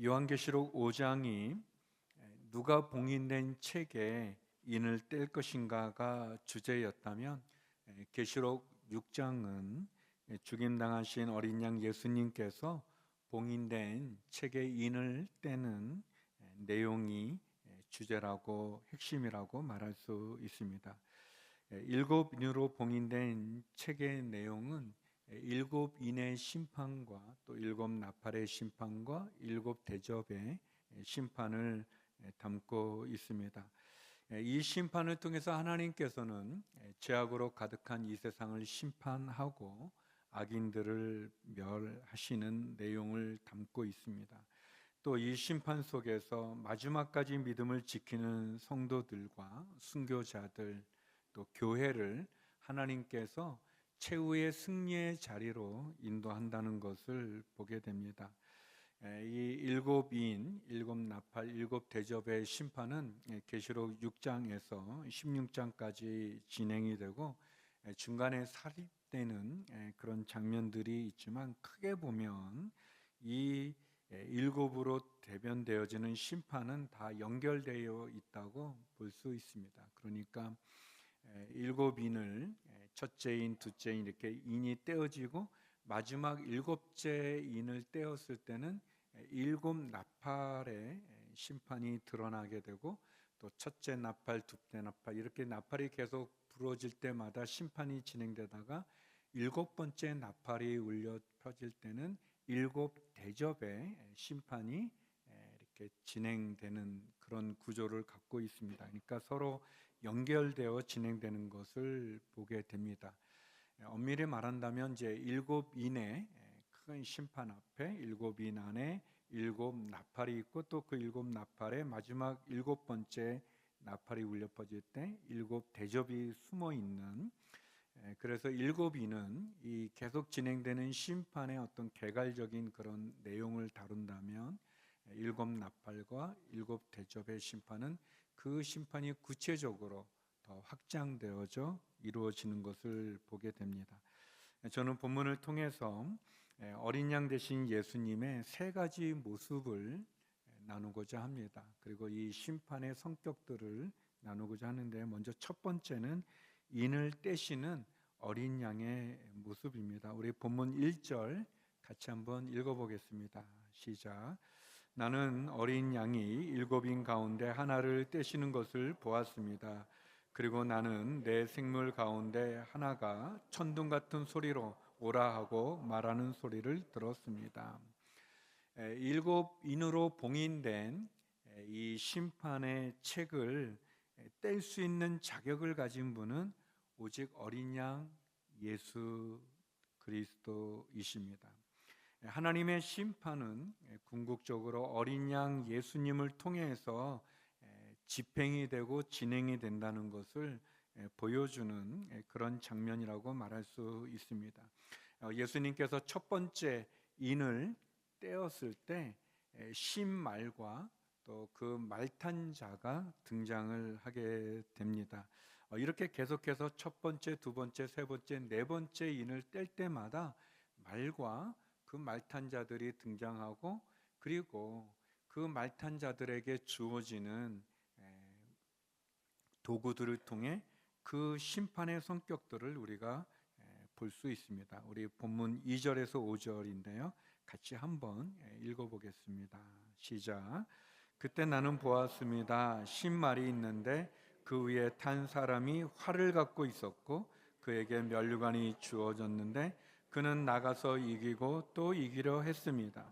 요한계시록 5장이 누가 봉인된 책에 인을 뗄 것인가가 주제였다면, 계시록 6장은 죽임당하신 어린 양 예수님께서 봉인된 책에 인을 떼는 내용이 주제라고, 핵심이라고 말할 수 있습니다. 일곱 인으로 봉인된 책의 내용은 일곱 인의 심판과 또 일곱 나팔의 심판과 일곱 대접의 심판을 담고 있습니다. 이 심판을 통해서 하나님께서는 죄악으로 가득한 이 세상을 심판하고 악인들을 멸하시는 내용을 담고 있습니다. 또 이 심판 속에서 마지막까지 믿음을 지키는 성도들과 순교자들, 또 교회를 하나님께서 최후의 승리의 자리로 인도한다는 것을 보게 됩니다. 이 일곱 인, 일곱 나팔, 일곱 대접의 심판은 계시록 6장에서 16장까지 진행이 되고 중간에 삽입되는 그런 장면들이 있지만, 크게 보면 이 일곱으로 대변되어지는 심판은 다 연결되어 있다고 볼 수 있습니다. 그러니까 일곱 인을 첫째 인, 둘째 인 이렇게 인이 떼어지고 마지막 일곱째 인을 떼었을 때는 일곱 나팔의 심판이 드러나게 되고, 또 첫째 나팔, 둘째 나팔 이렇게 나팔이 계속 부러질 때마다 심판이 진행되다가 일곱 번째 나팔이 울려 퍼질 때는 일곱 대접의 심판이 이렇게 진행되는 그런 구조를 갖고 있습니다. 그러니까 서로 연결되어 진행되는 것을 보게 됩니다. 엄밀히 말한다면 이제 일곱 인의 큰 심판 앞에 일곱 인 안에 일곱 나팔이 있고, 또 그 일곱 나팔의 마지막 일곱 번째 나팔이 울려 퍼질 때 일곱 대접이 숨어 있는, 그래서 일곱 인은 이 계속 진행되는 심판의 어떤 개괄적인 그런 내용을 다룬다면, 일곱 나팔과 일곱 대접의 심판은 그 심판이 구체적으로 더 확장되어져 이루어지는 것을 보게 됩니다. 저는 본문을 통해서 어린 양 되신 예수님의 세 가지 모습을 나누고자 합니다. 그리고 이 심판의 성격들을 나누고자 하는데, 먼저 첫 번째는 인을 떼시는 어린 양의 모습입니다. 우리 본문 1절 같이 한번 읽어보겠습니다. 시작. 나는 어린 양이 일곱인 가운데 하나를 떼시는 것을 보았습니다. 그리고 나는 내 생물 가운데 하나가 천둥 같은 소리로 오라 하고 말하는 소리를 들었습니다. 일곱 인으로 봉인된 이 심판의 책을 뗄 수 있는 자격을 가진 분은 오직 어린 양 예수 그리스도이십니다. 하나님의 심판은 궁극적으로 어린 양 예수님을 통해서 집행이 되고 진행이 된다는 것을 보여주는 그런 장면이라고 말할 수 있습니다. 예수님께서 첫 번째 인을 떼었을 때 신말과 또 그 말탄 자가 등장을 하게 됩니다. 이렇게 계속해서 첫 번째, 두 번째, 세 번째, 네 번째 인을 뗄 때마다 말과 그 말탄 자들이 등장하고, 그리고 그 말탄 자들에게 주어지는 도구들을 통해 그 심판의 성격들을 우리가 볼 수 있습니다. 우리 본문 2절에서 5절인데요. 같이 한번 읽어보겠습니다. 시작. 그때 나는 보았습니다. 신말이 있는데 그 위에 탄 사람이 활을 갖고 있었고, 그에게 면류관이 주어졌는데 그는 나가서 이기고 또 이기려 했습니다.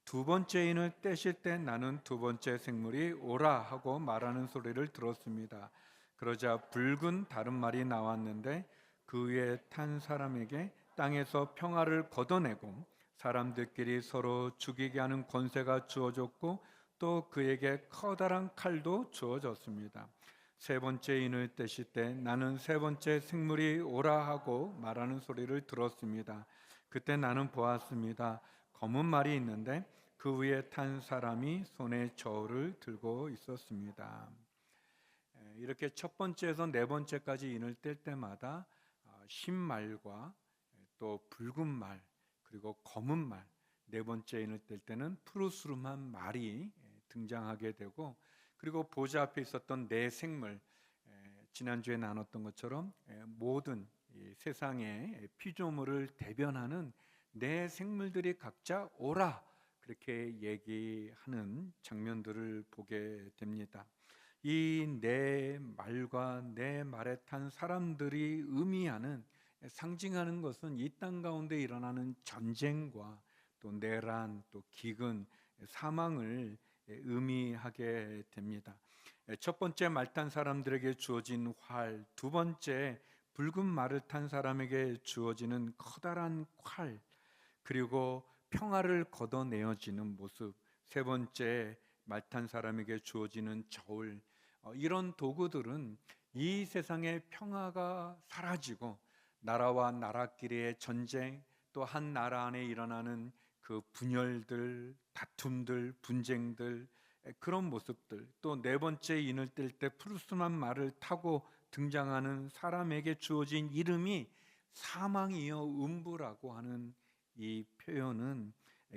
두 번째 인을 떼실 때 나는 두 번째 생물이 오라 하고 말하는 소리를 들었습니다. 그러자 붉은 다른 말이 나왔는데 그 위에 탄 사람에게 땅에서 평화를 걷어내고 사람들끼리 서로 죽이게 하는 권세가 주어졌고, 또 그에게 커다란 칼도 주어졌습니다. 세 번째 인을 떼실 때 나는 세 번째 생물이 오라 하고 말하는 소리를 들었습니다. 그때 나는 보았습니다. 검은 말이 있는데 그 위에 탄 사람이 손에 저울을 들고 있었습니다. 이렇게 첫 번째에서 네 번째까지 인을 뗄 때마다 흰말과 또 붉은 말, 그리고 검은 말, 네 번째 인을 뗄 때는 푸르스름한 말이 등장하게 되고, 그리고 보좌 앞에 있었던 네 생물, 지난주에 나눴던 것처럼 모든 이 세상의 피조물을 대변하는 네 생물들이 각자 오라, 그렇게 얘기하는 장면들을 보게 됩니다. 이 네 말과 네 말에 탄 사람들이 의미하는, 상징하는 것은 이 땅 가운데 일어나는 전쟁과 또 내란, 또 기근, 사망을 의미하게 됩니다. 첫 번째 말 탄 사람들에게 주어진 활, 두 번째 붉은 말을 탄 사람에게 주어지는 커다란 칼, 그리고 평화를 걷어내어지는 모습, 세 번째 말 탄 사람에게 주어지는 저울, 이런 도구들은 이 세상의 평화가 사라지고 나라와 나라끼리의 전쟁, 또 한 나라 안에 일어나는 그 분열들, 다툼들, 분쟁들, 그런 모습들, 또 네 번째 인을 뗄 때 푸르스름한 말을 타고 등장하는 사람에게 주어진 이름이 사망이요 음부라고 하는 이 표현은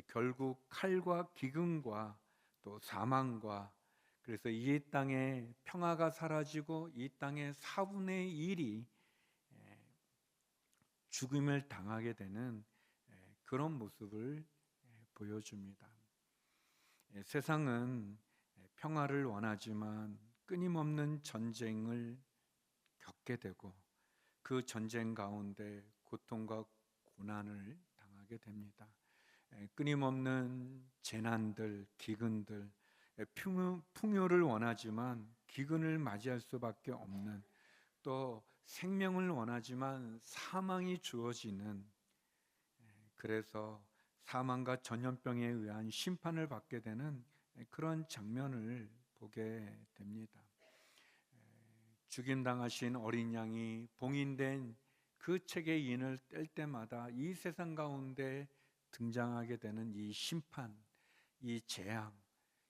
결국 칼과 기근과 또 사망과, 그래서 이 땅의 평화가 사라지고 이 땅의 4분의 1이 죽음을 당하게 되는 그런 모습을 보여줍니다. 세상은 평화를 원하지만 끊임없는 전쟁을 겪게 되고 그 전쟁 가운데 고통과 고난을 당하게 됩니다. 끊임없는 재난들, 기근들, 풍요를 원하지만 기근을 맞이할 수밖에 없는, 또 생명을 원하지만 사망이 주어지는, 그래서 사망과 전염병에 의한 심판을 받게 되는 그런 장면을 보게 됩니다. 죽임당하신 어린 양이 봉인된 그 책의 인을 뗄 때마다 이 세상 가운데 등장하게 되는 이 심판, 이 재앙,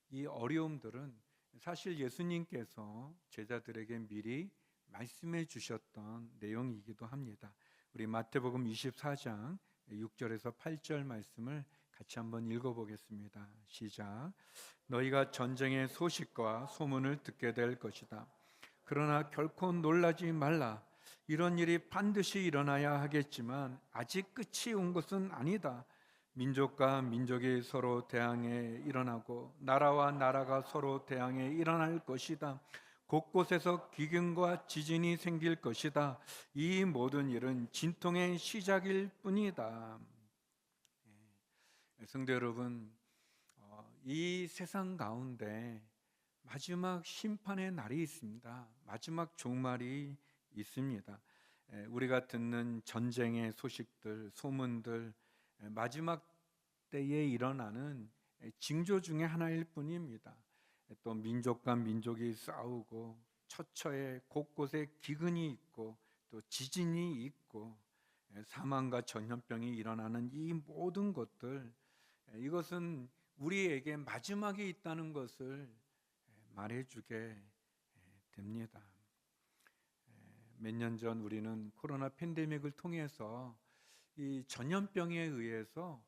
이 어려움들은 사실 예수님께서 제자들에게 미리 말씀해 주셨던 내용이기도 합니다. 우리 마태복음 24장 6절에서 8절 말씀을 같이 한번 읽어보겠습니다. 시작. 너희가 전쟁의 소식과 소문을 듣게 될 것이다. 그러나 결코 놀라지 말라. 이런 일이 반드시 일어나야 하겠지만 아직 끝이 온 것은 아니다. 민족과 민족이 서로 대항해 일어나고 나라와 나라가 서로 대항해 일어날 것이다. 곳곳에서 기근과 지진이 생길 것이다. 이 모든 일은 진통의 시작일 뿐이다. 성도 여러분, 이 세상 가운데 마지막 심판의 날이 있습니다. 마지막 종말이 있습니다. 우리가 듣는 전쟁의 소식들, 소문들, 마지막 때에 일어나는 징조 중에 하나일 뿐입니다. 또 민족과 민족이 싸우고 처처에 곳곳에 기근이 있고 또 지진이 있고 사망과 전염병이 일어나는 이 모든 것들, 이것은 우리에게 마지막이 있다는 것을 말해주게 됩니다. 몇 년 전 우리는 코로나 팬데믹을 통해서 이 전염병에 의해서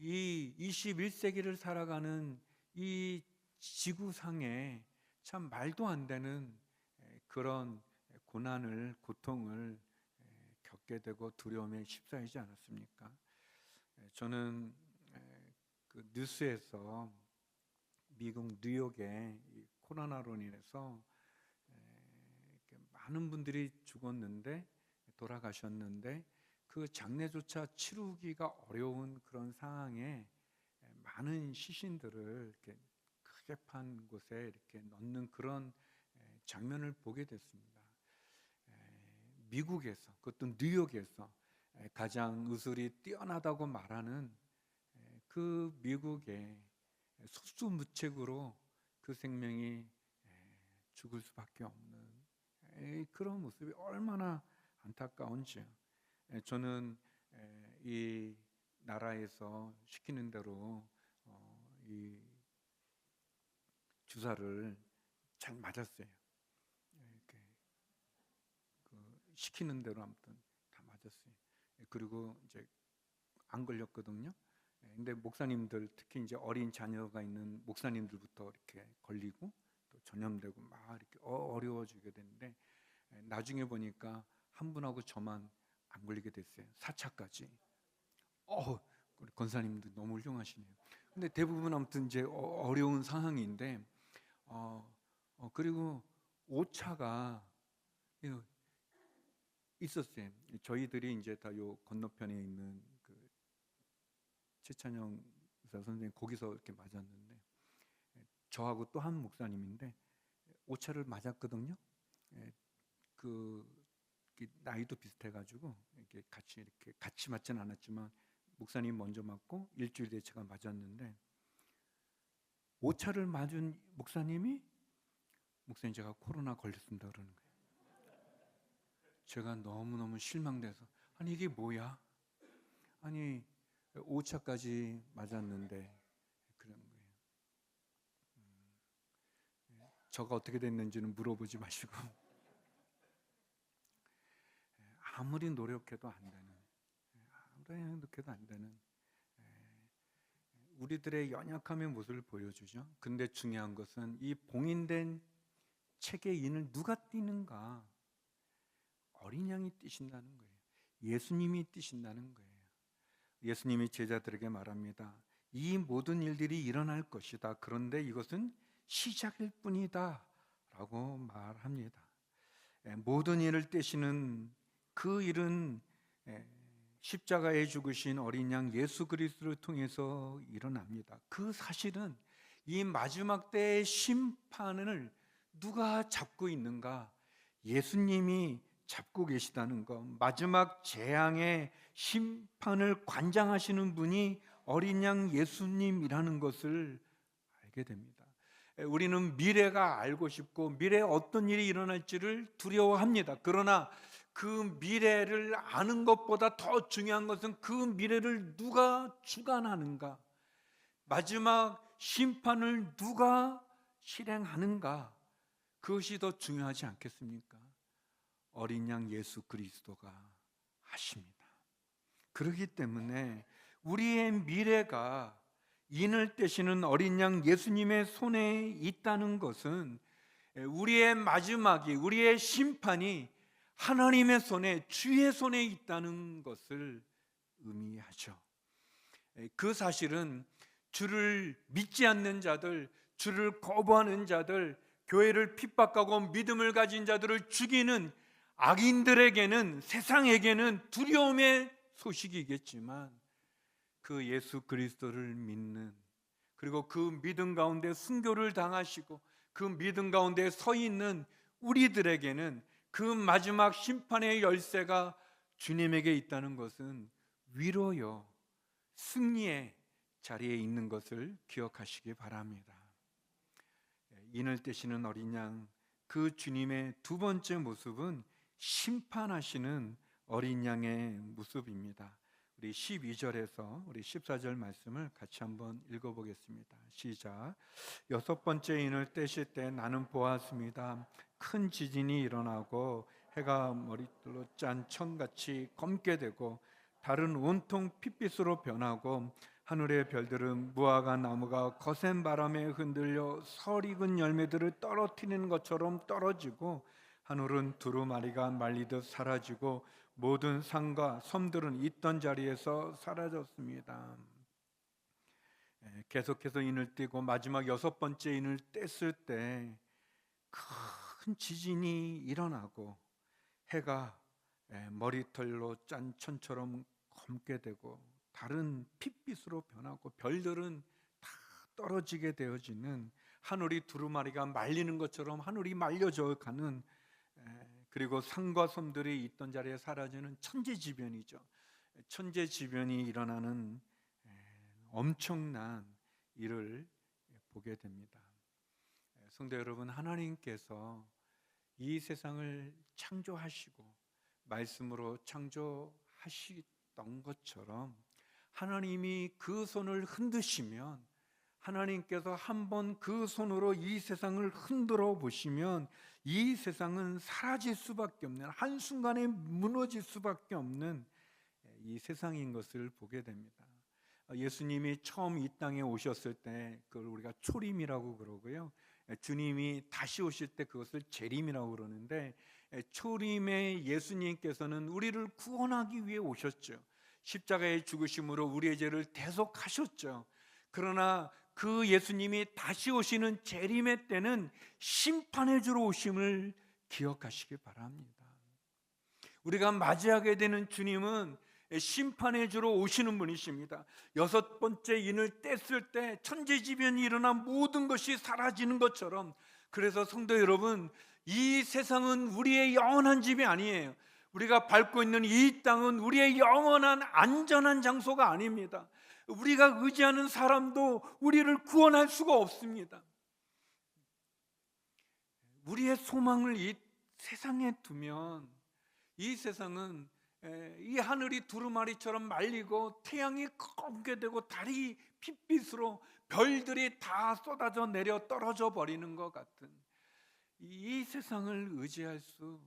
이 21세기를 살아가는 이 지구상에 참 말도 안 되는 그런 고난을, 고통을 겪게 되고 두려움에 휩싸이지 않았습니까? 저는 그 뉴스에서 미국 뉴욕에 코로나로 인해서 많은 분들이 죽었는데, 돌아가셨는데 그 장례조차 치르기가 어려운 그런 상황에 많은 시신들을 이렇게 크게 판 곳에 이렇게 넣는 그런 장면을 보게 됐습니다. 미국에서, 그것도 뉴욕에서 가장 의술이 뛰어나다고 말하는 그 미국에 속수무책으로 그 생명이 죽을 수밖에 없는 그런 모습이 얼마나 안타까운지요. 저는 이 나라에서 시키는 대로 이 주사를 잘 맞았어요. 이렇게 시키는 대로 아무튼 다 맞았어요. 그리고 이제 안 걸렸거든요. 근데 목사님들, 특히 이제 어린 자녀가 있는 목사님들부터 이렇게 걸리고 또 전염되고 막 이렇게 어려워지게 되는데, 나중에 보니까 한 분하고 저만 안 걸리게 됐어요. 4차까지. 우리 권사님도 너무 훌륭하시네요. 근데 대부분 아무튼 이제 어려운 상황인데, 그리고 5차가 있었어요. 저희들이 이제 다 요 건너편에 있는 그 최찬영 의사 선생님 거기서 이렇게 맞았는데, 저하고 또 한 목사님인데 5차를 맞았거든요. 그 나이도 비슷해가지고 이렇게 같이 맞지는 않았지만 목사님 먼저 맞고 일주일 뒤에 제가 맞았는데, 5차를 맞은 목사님이 목사님 제가 코로나 걸렸습니다 그러는 거예요. 제가 너무너무 실망돼서, 아니 이게 뭐야? 아니 5차까지 맞았는데 그런 거예요. 저가 어떻게 됐는지는 물어보지 마시고 아무리 노력해도 안 되는 우리들의 연약함의 모습을 보여주죠. 근데 중요한 것은 이 봉인된 책의 인을 누가 띄는가? 어린 양이 띄신다는 거예요. 예수님이 띄신다는 거예요. 예수님이 제자들에게 말합니다. 이 모든 일들이 일어날 것이다. 그런데 이것은 시작일 뿐이다 라고 말합니다. 모든 일을 떼시는 그 일은 십자가에 죽으신 어린 양 예수 그리스도를 통해서 일어납니다. 그 사실은 이 마지막 때의 심판을 누가 잡고 있는가? 예수님이 잡고 계시다는 것, 마지막 재앙의 심판을 관장하시는 분이 어린 양 예수님이라는 것을 알게 됩니다. 우리는 미래가 알고 싶고 미래에 어떤 일이 일어날지를 두려워합니다. 그러나 그 미래를 아는 것보다 더 중요한 것은 그 미래를 누가 주관하는가, 마지막 심판을 누가 실행하는가, 그것이 더 중요하지 않겠습니까? 어린 양 예수 그리스도가 하십니다. 그렇기 때문에 우리의 미래가 인을 떼시는 어린 양 예수님의 손에 있다는 것은 우리의 마지막이, 우리의 심판이 하나님의 손에, 주의 손에 있다는 것을 의미하죠. 그 사실은 주를 믿지 않는 자들, 주를 거부하는 자들, 교회를 핍박하고 믿음을 가진 자들을 죽이는 악인들에게는, 세상에게는 두려움의 소식이겠지만, 그 예수 그리스도를 믿는, 그리고 그 믿음 가운데 순교를 당하시고 그 믿음 가운데 서 있는 우리들에게는 그 마지막 심판의 열쇠가 주님에게 있다는 것은 위로요, 승리의 자리에 있는 것을 기억하시기 바랍니다. 인을 떼시는 어린 양, 그 주님의 두 번째 모습은 심판하시는 어린 양의 모습입니다. 우리 12절에서 우리 14절 말씀을 같이 한번 읽어보겠습니다. 시작. 여섯 번째 인을 떼실 때 나는 보았습니다. 큰 지진이 일어나고 해가 머릿돌로 짠 천같이 검게 되고 달은 온통 핏빛으로 변하고 하늘의 별들은 무화과 나무가 거센 바람에 흔들려 설 익은 열매들을 떨어뜨리는 것처럼 떨어지고 하늘은 두루마리가 말리듯 사라지고 모든 산과 섬들은 있던 자리에서 사라졌습니다. 계속해서 인을 떼고 마지막 여섯 번째 인을 뗐을 때 큰 지진이 일어나고 해가 머리털로 짠 천처럼 검게 되고 달은 핏빛으로 변하고 별들은 다 떨어지게 되어지는, 하늘이 두루마리가 말리는 것처럼 하늘이 말려져 가는, 그리고 산과 섬들이 있던 자리에 사라지는 천재지변이죠. 천재지변이 일어나는 엄청난 일을 보게 됩니다. 성도 여러분, 하나님께서 이 세상을 창조하시고 말씀으로 창조하시던 것처럼 하나님이 그 손을 흔드시면, 하나님께서 한번 그 손으로 이 세상을 흔들어 보시면 이 세상은 사라질 수밖에 없는, 한순간에 무너질 수밖에 없는 이 세상인 것을 보게 됩니다. 예수님이 처음 이 땅에 오셨을 때 그걸 우리가 초림이라고 그러고요. 주님이 다시 오실 때 그것을 재림이라고 그러는데, 초림의 예수님께서는 우리를 구원하기 위해 오셨죠. 십자가의 죽으심으로 우리의 죄를 대속하셨죠. 그러나 그 예수님이 다시 오시는 재림의 때는 심판해 주러 오심을 기억하시기 바랍니다. 우리가 맞이하게 되는 주님은 심판해 주러 오시는 분이십니다. 여섯 번째 인을 뗐을 때 천재지변이 일어나 모든 것이 사라지는 것처럼, 그래서 성도 여러분, 이 세상은 우리의 영원한 집이 아니에요. 우리가 밟고 있는 이 땅은 우리의 영원한 안전한 장소가 아닙니다. 우리가 의지하는 사람도 우리를 구원할 수가 없습니다. 우리의 소망을 이 세상에 두면 이 세상은 이 하늘이 두루마리처럼 말리고 태양이 검게 되고 달이 핏빛으로 별들이 다 쏟아져 내려 떨어져 버리는 것 같은 이 세상을 의지할 수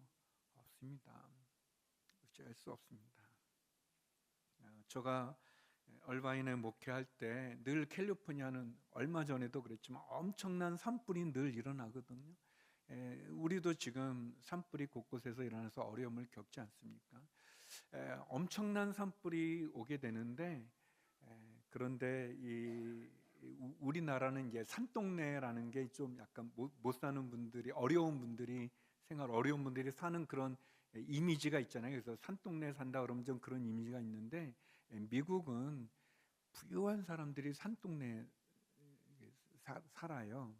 없습니다. 의지할 수 없습니다. 제가 얼바인에 목회할 때 늘 캘리포니아는 얼마 전에도 그랬지만 엄청난 산불이 늘 일어나거든요. 우리도 지금 산불이 곳곳에서 일어나서 어려움을 겪지 않습니까? 엄청난 산불이 오게 되는데, 그런데 우리나라는 이제 산동네라는 게 좀 약간 못 사는 분들이, 어려운 분들이, 생활 어려운 분들이 사는 그런 이미지가 있잖아요. 그래서 산동네 산다 그러면 좀 그런 이미지가 있는데, 미국은 부유한 사람들이 산동네에 살아요.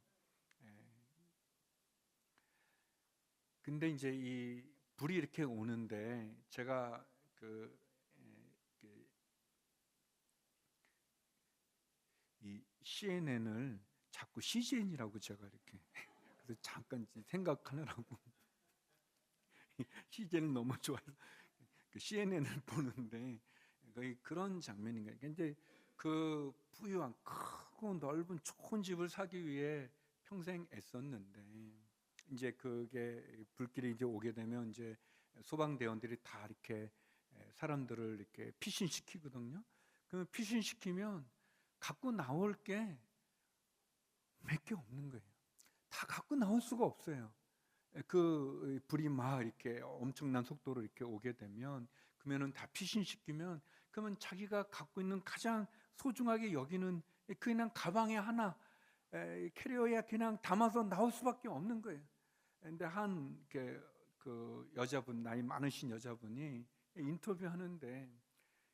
근데 이제 이 불이 이렇게 오는데, 제가 이 CNN을 자꾸 CGN이라고 제가 이렇게 그래서 잠깐 생각하느라고 CGN을 너무 좋아해서 CNN을 보는데 거의 그런 장면인가요? 근데 그 부유한 크고 넓은 좋은 집을 사기 위해 평생 애썼는데, 이제 그게 불길이 이제 오게 되면 이제 소방대원들이 다 이렇게 사람들을 이렇게 피신시키거든요. 그러면 피신시키면 갖고 나올 게 몇 개 없는 거예요. 다 갖고 나올 수가 없어요. 그 불이 막 이렇게 엄청난 속도로 이렇게 오게 되면, 그러면은 다 피신시키면, 그러면 자기가 갖고 있는 가장 소중하게 여기는 그냥 가방에 하나, 캐리어에 그냥 담아서 나올 수밖에 없는 거예요. 근데 그 여자분, 나이 많으신 여자분이 인터뷰하는데,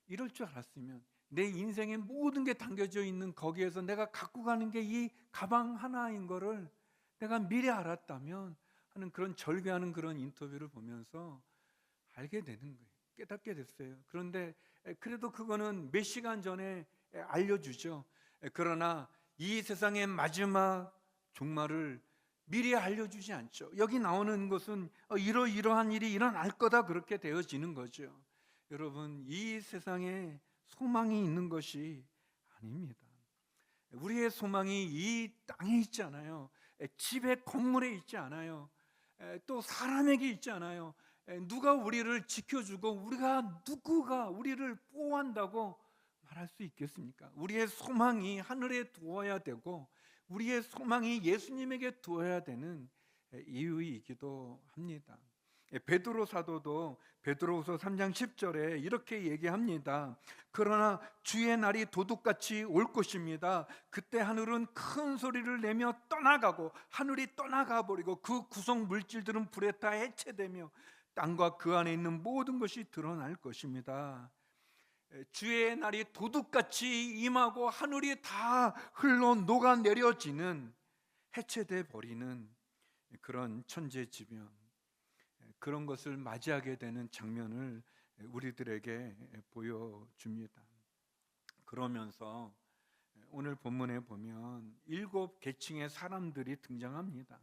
이럴 줄 알았으면 내 인생의 모든 게 담겨져 있는 거기에서 내가 갖고 가는 게 이 가방 하나인 거를 내가 미리 알았다면 하는 그런 절규하는 그런 인터뷰를 보면서 알게 되는 거예요. 깨닫게 됐어요. 그런데 그래도 그거는 몇 시간 전에 알려주죠. 그러나 이 세상의 마지막 종말을 미리 알려주지 않죠. 여기 나오는 것은 이러이러한 일이 일어날 거다, 그렇게 되어지는 거죠. 여러분, 이 세상에 소망이 있는 것이 아닙니다. 우리의 소망이 이 땅에 있지 않아요. 집에, 건물에 있지 않아요. 또 사람에게 있지 않아요. 누가 우리를 지켜주고 누구가 우리를 보호한다고 말할 수 있겠습니까? 우리의 소망이 하늘에 두어야 되고 우리의 소망이 예수님에게 두어야 되는 이유이기도 합니다. 베드로 사도도 베드로후서 3장 10절에 이렇게 얘기합니다. 그러나 주의 날이 도둑같이 올 것입니다. 그때 하늘은 큰 소리를 내며 떠나가고 하늘이 떠나가 버리고 그 구성 물질들은 불에 다 해체되며 땅과 그 안에 있는 모든 것이 드러날 것입니다. 주의 날이 도둑같이 임하고 하늘이 다 흘러 녹아내려지는, 해체돼 버리는 그런 천재지변, 그런 것을 맞이하게 되는 장면을 우리들에게 보여줍니다. 그러면서 오늘 본문에 보면 7계층의 사람들이 등장합니다.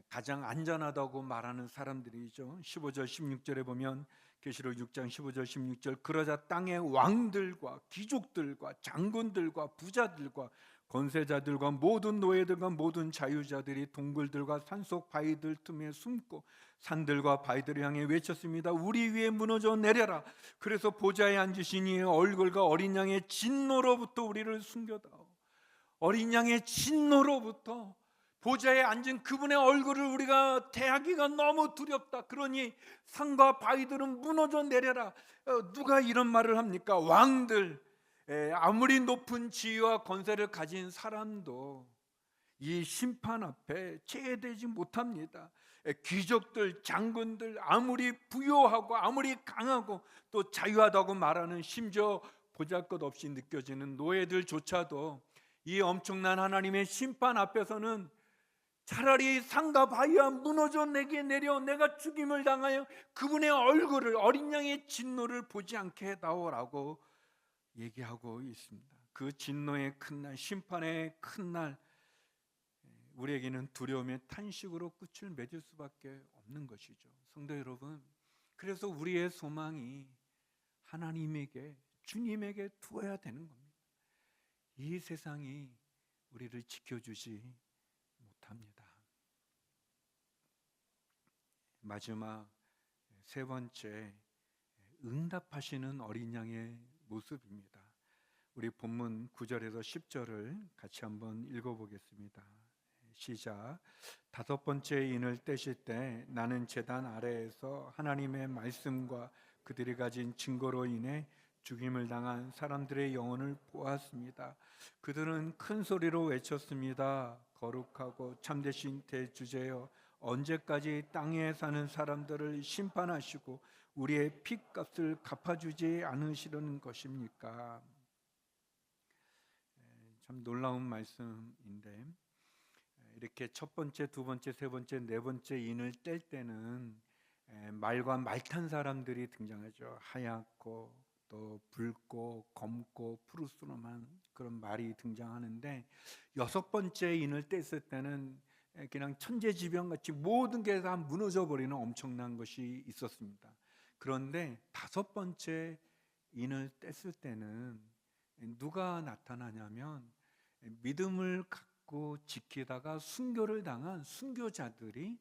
가장 안전하다고 말하는 사람들이죠. 15절 16절에 보면, 계시록 6장 15절 16절, 그러자 땅의 왕들과 귀족들과 장군들과 부자들과 권세자들과 모든 노예들과 모든 자유자들이 동굴들과 산속 바위들 틈에 숨고 산들과 바위들을 향해 외쳤습니다. 우리 위에 무너져 내려라. 그래서 보좌에 앉으신 이의 얼굴과 어린 양의 진노로부터 우리를 숨겨다오. 어린 양의 진노로부터 보좌에 앉은 그분의 얼굴을 우리가 대하기가 너무 두렵다. 그러니 산과 바위들은 무너져 내려라. 누가 이런 말을 합니까? 왕들, 아무리 높은 지위와 권세를 가진 사람도 이 심판 앞에 제대지 못합니다. 귀족들, 장군들, 아무리 부유하고 아무리 강하고 또 자유하다고 말하는, 심지어 보잘것없이 느껴지는 노예들조차도 이 엄청난 하나님의 심판 앞에서는 차라리 산과 바위와 무너져 내게 내려 내가 죽임을 당하여 그분의 얼굴을, 어린 양의 진노를 보지 않게 해다오라고 얘기하고 있습니다. 그 진노의 큰 날, 심판의 큰 날, 우리에게는 두려움의 탄식으로 끝을 맺을 수밖에 없는 것이죠. 성도 여러분, 그래서 우리의 소망이 하나님에게, 주님에게 두어야 되는 겁니다. 이 세상이 우리를 지켜주지 못합니다. 마지막 세 번째, 응답하시는 어린 양의 모습입니다. 우리 본문 9절에서 10절을 같이 한번 읽어보겠습니다. 시작. 다섯 번째 인을 떼실 때 나는 제단 아래에서 하나님의 말씀과 그들이 가진 증거로 인해 죽임을 당한 사람들의 영혼을 보았습니다. 그들은 큰 소리로 외쳤습니다. 거룩하고 참되신 대주제여, 언제까지 땅에 사는 사람들을 심판하시고 우리의 핏값을 갚아주지 않으시려는 것입니까? 참 놀라운 말씀인데, 이렇게 첫 번째, 두 번째, 세 번째, 네 번째 인을 뗄 때는 말과 말 탄 사람들이 등장하죠. 하얗고 또 붉고 검고 푸르스름한 그런 말이 등장하는데, 여섯 번째 인을 뗐을 때는 그냥 천재지변같이 모든 게 다 무너져 버리는 엄청난 것이 있었습니다. 그런데 다섯 번째 인을 뗐을 때는 누가 나타나냐면, 믿음을 갖고 지키다가 순교를 당한 순교자들이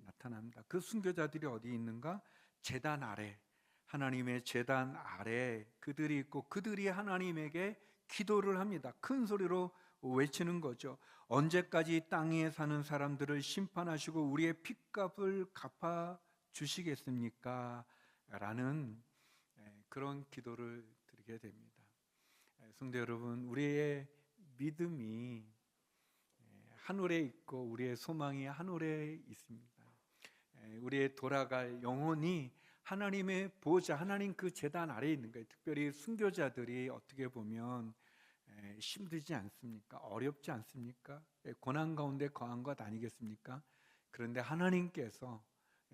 나타납니다. 그 순교자들이 어디 있는가? 제단 아래, 하나님의 제단 아래 그들이 있고, 그들이 하나님에게 기도를 합니다. 큰 소리로 외치는 거죠. 언제까지 땅에 사는 사람들을 심판하시고 우리의 핏값을 갚아 주시겠습니까? 라는 그런 기도를 드리게 됩니다. 성도 여러분, 우리의 믿음이 하늘에 있고 우리의 소망이 하늘에 있습니다. 우리의 돌아갈 영혼이 하나님의 보호자, 하나님 그 제단 아래에 있는 거예요. 특별히 순교자들이 어떻게 보면 힘들지 않습니까? 어렵지 않습니까? 고난 가운데 거한 것 아니겠습니까? 그런데 하나님께서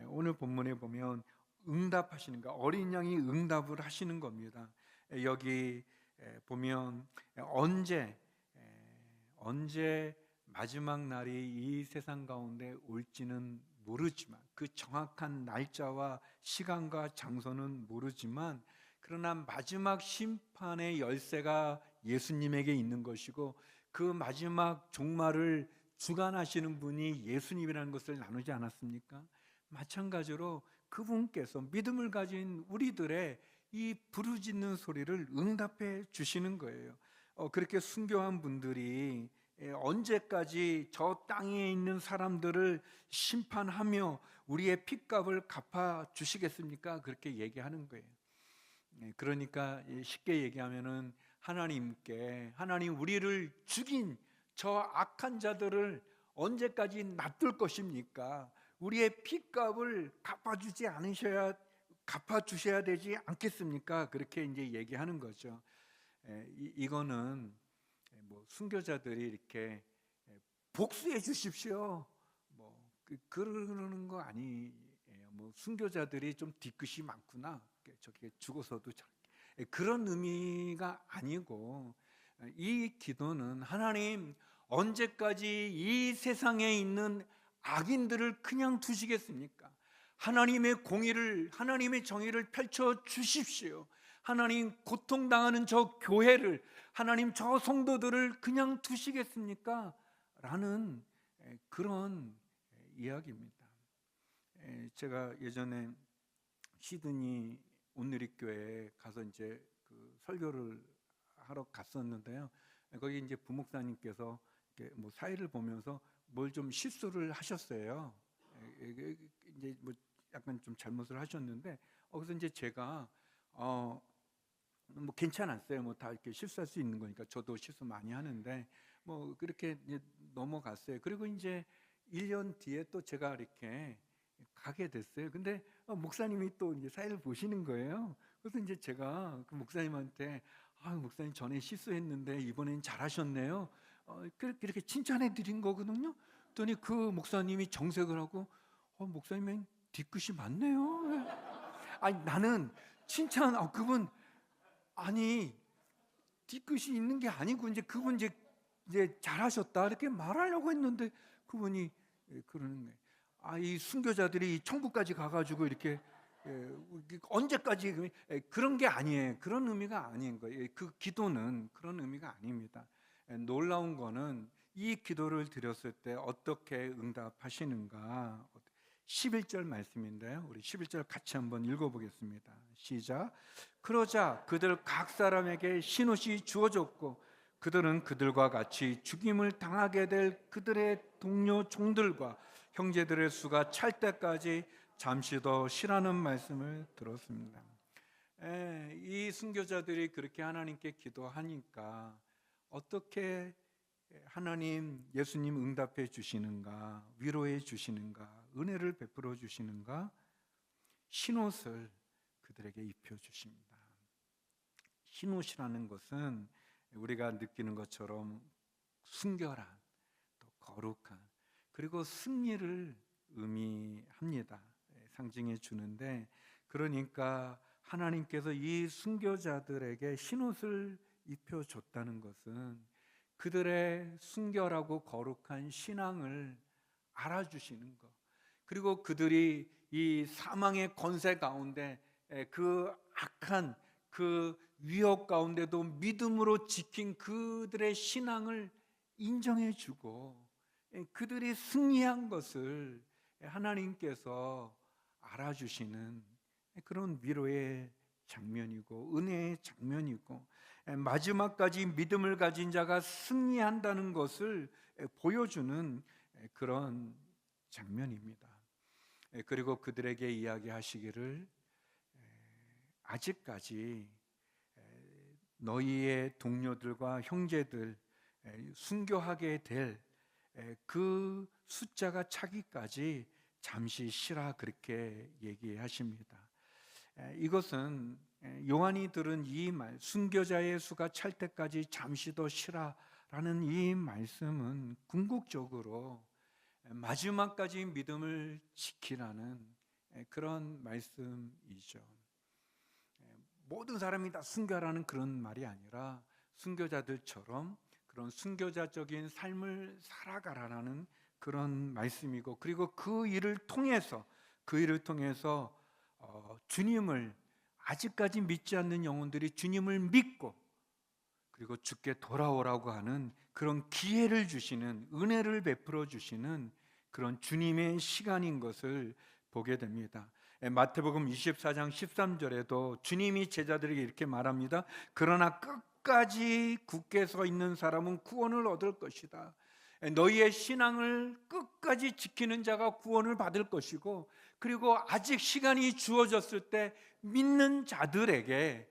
오늘 본문에 보면 응답하시는 거, 어린 양이 응답을 하시는 겁니다. 여기 보면 언제 마지막 날이 이 세상 가운데 올지는 모르지만, 그 정확한 날짜와 시간과 장소는 모르지만, 그러나 마지막 심판의 열쇠가 예수님에게 있는 것이고, 그 마지막 종말을 주관하시는 분이 예수님이라는 것을 나누지 않았습니까? 마찬가지로 그분께서 믿음을 가진 우리들의 이 부르짖는 소리를 응답해 주시는 거예요. 그렇게 순교한 분들이 언제까지 저 땅에 있는 사람들을 심판하며 우리의 핏값을 갚아 주시겠습니까? 그렇게 얘기하는 거예요. 그러니까 쉽게 얘기하면은, 하나님 우리를 죽인 저 악한 자들을 언제까지 놔둘 것입니까? 우리의 핏값을 갚아주셔야 되지 않겠습니까? 그렇게 이제 얘기하는 거죠. 이거는 뭐 순교자들이 이렇게 복수해 주십시오, 그러는 거 아니에요. 뭐 순교자들이 좀 뒤끝이 많구나, 저렇게 죽어서도 저렇게, 그런 의미가 아니고, 이 기도는 하나님, 언제까지 이 세상에 있는 악인들을 그냥 두시겠습니까? 하나님의 공의를, 하나님의 정의를 펼쳐 주십시오. 하나님 고통당하는 저 교회를, 하나님 저 성도들을 그냥 두시겠습니까? 라는 그런 이야기입니다. 제가 예전에 시드니 온누리교회에 가서 이제 그 설교를 하러 갔었는데요. 거기 이제 부목사님께서 이렇게 뭐 사회를 보면서 뭘 좀 실수를 하셨어요. 이제 뭐 약간 좀 잘못을 하셨는데, 그래서 이제 제가 뭐 괜찮았어요. 뭐 다 이렇게 실수할 수 있는 거니까. 저도 실수 많이 하는데 뭐 그렇게 이제 넘어갔어요. 그리고 이제 1년 뒤에 또 제가 이렇게 가게 됐어요. 근데 목사님이 또 이제 사회를 보시는 거예요. 그래서 이제 제가 그 목사님한테 목사님 전에 실수했는데 이번엔 잘하셨네요. 그렇게 칭찬해 드린 거거든요. 그랬더니 그 목사님이 정색을 하고 목사님은 뒤끝이 많네요. 아니 나는 칭찬 그분 아니 뒤끝이 있는 게 아니고 이제 그분 이제 잘하셨다 이렇게 말하려고 했는데 그분이 그러는 거예요. 이 순교자들이 천국까지 가가지고 이렇게 언제까지 그런 게 아니에요. 그런 의미가 아닌 거예요. 그 기도는 그런 의미가 아닙니다. 놀라운 거는 이 기도를 드렸을 때 어떻게 응답하시는가. 11절 말씀인데요. 우리 11절 같이 한번 읽어보겠습니다. 시작. 그러자 그들 각 사람에게 신옷이 주어졌고 그들은 그들과 같이 죽임을 당하게 될 그들의 동료 종들과 형제들의 수가 찰 때까지 잠시 더 쉬라는 말씀을 들었습니다. 이 순교자들이 그렇게 하나님께 기도하니까 어떻게 하나님 예수님 응답해 주시는가, 위로해 주시는가, 은혜를 베풀어 주시는가? 흰옷을 그들에게 입혀 주십니다. 흰옷이라는 것은 우리가 느끼는 것처럼 순결한, 또 거룩한, 그리고 승리를 의미합니다. 상징해 주는데, 그러니까 하나님께서 이 순교자들에게 흰옷을 입혀 줬다는 것은 그들의 순결하고 거룩한 신앙을 알아주시는 것, 그리고 그들이 이 사망의 권세 가운데 그 악한 그 위협 가운데도 믿음으로 지킨 그들의 신앙을 인정해 주고 그들이 승리한 것을 하나님께서 알아주시는 그런 위로의 장면이고 은혜의 장면이고 마지막까지 믿음을 가진 자가 승리한다는 것을 보여주는 그런 장면입니다. 그리고 그들에게 이야기하시기를 아직까지 너희의 동료들과 형제들 순교하게 될 그 숫자가 차기까지 잠시 쉬라 그렇게 얘기하십니다. 이것은 요한이 들은 이 말, 순교자의 수가 찰 때까지 잠시 더 쉬라라는 이 말씀은 궁극적으로 마지막까지 믿음을 지키라는 그런 말씀이죠. 모든 사람이 다 순교하라는 그런 말이 아니라 순교자들처럼 그런 순교자적인 삶을 살아가라는 그런 말씀이고, 그리고 그 일을 통해서 주님을, 아직까지 믿지 않는 영혼들이 주님을 믿고 그리고 주께 돌아오라고 하는 그런 기회를 주시는, 은혜를 베풀어 주시는 그런 주님의 시간인 것을 보게 됩니다. 마태복음 24장 13절에도 주님이 제자들에게 이렇게 말합니다. 그러나 끝까지 굳게 서 있는 사람은 구원을 얻을 것이다. 너희의 신앙을 끝까지 지키는 자가 구원을 받을 것이고, 그리고 아직 시간이 주어졌을 때 믿는 자들에게,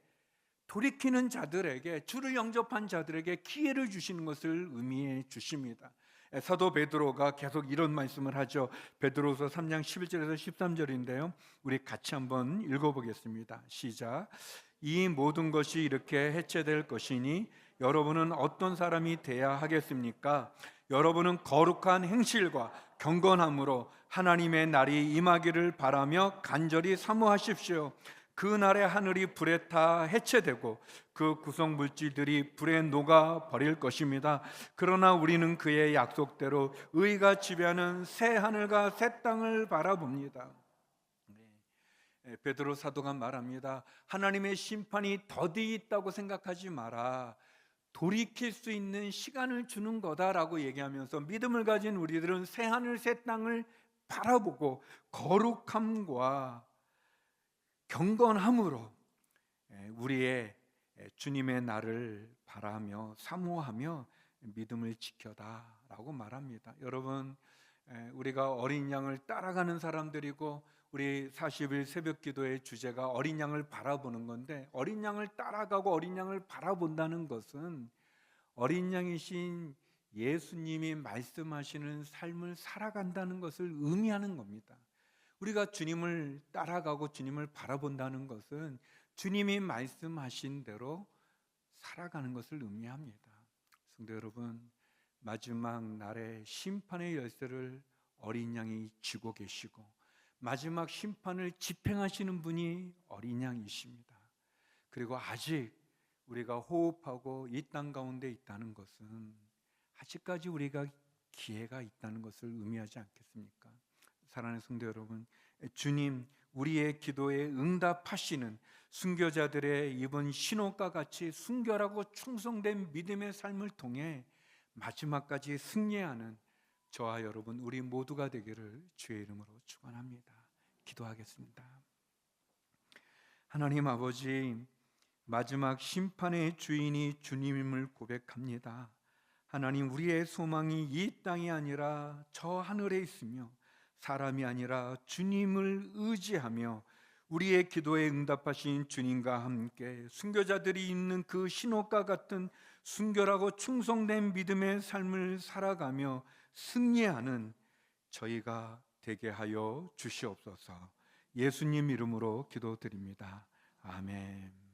돌이키는 자들에게, 주를 영접한 자들에게 기회를 주시는 것을 의미해 주십니다. 사도 베드로가 계속 이런 말씀을 하죠. 베드로서 3장 11절에서 13절인데요. 우리 같이 한번 읽어보겠습니다. 시작. 이 모든 것이 이렇게 해체될 것이니 여러분은 어떤 사람이 돼야 하겠습니까? 여러분은 거룩한 행실과 경건함으로 하나님의 날이 임하기를 바라며 간절히 사모하십시오. 그 날에 하늘이 불에 타 해체되고 그 구성 물질들이 불에 녹아 버릴 것입니다. 그러나 우리는 그의 약속대로 의가 지배하는 새 하늘과 새 땅을 바라봅니다. 베드로 사도가 말합니다. 하나님의 심판이 더디 있다고 생각하지 마라. 돌이킬 수 있는 시간을 주는 거다라고 얘기하면서 믿음을 가진 우리들은 새 하늘 새 땅을 바라보고 거룩함과 경건함으로 우리의 주님의 날을 바라며 사모하며 믿음을 지켜다라고 말합니다. 여러분, 우리가 어린 양을 따라가는 사람들이고 우리 40일 새벽 기도의 주제가 어린 양을 바라보는 건데, 어린 양을 따라가고 어린 양을 바라본다는 것은 어린 양이신 예수님이 말씀하시는 삶을 살아간다는 것을 의미하는 겁니다. 우리가 주님을 따라가고 주님을 바라본다는 것은 주님이 말씀하신 대로 살아가는 것을 의미합니다. 성도 여러분, 마지막 날에 심판의 열쇠를 어린 양이 쥐고 계시고 마지막 심판을 집행하시는 분이 어린 양이십니다. 그리고 아직 우리가 호흡하고 이 땅 가운데 있다는 것은 아직까지 우리가 기회가 있다는 것을 의미하지 않겠습니까? 사랑하는 성도 여러분, 주님 우리의 기도에 응답하시는 순교자들의 이번 신호과 같이 순결하고 충성된 믿음의 삶을 통해 마지막까지 승리하는 저와 여러분 우리 모두가 되기를 주의 이름으로 축원합니다. 기도하겠습니다. 하나님 아버지, 마지막 심판의 주인이 주님임을 고백합니다. 하나님, 우리의 소망이 이 땅이 아니라 저 하늘에 있으며 사람이 아니라 주님을 의지하며 우리의 기도에 응답하신 주님과 함께 순교자들이 있는 그 신옥과 같은 순결하고 충성된 믿음의 삶을 살아가며 승리하는 저희가 되게 하여 주시옵소서. 예수님 이름으로 기도드립니다. 아멘.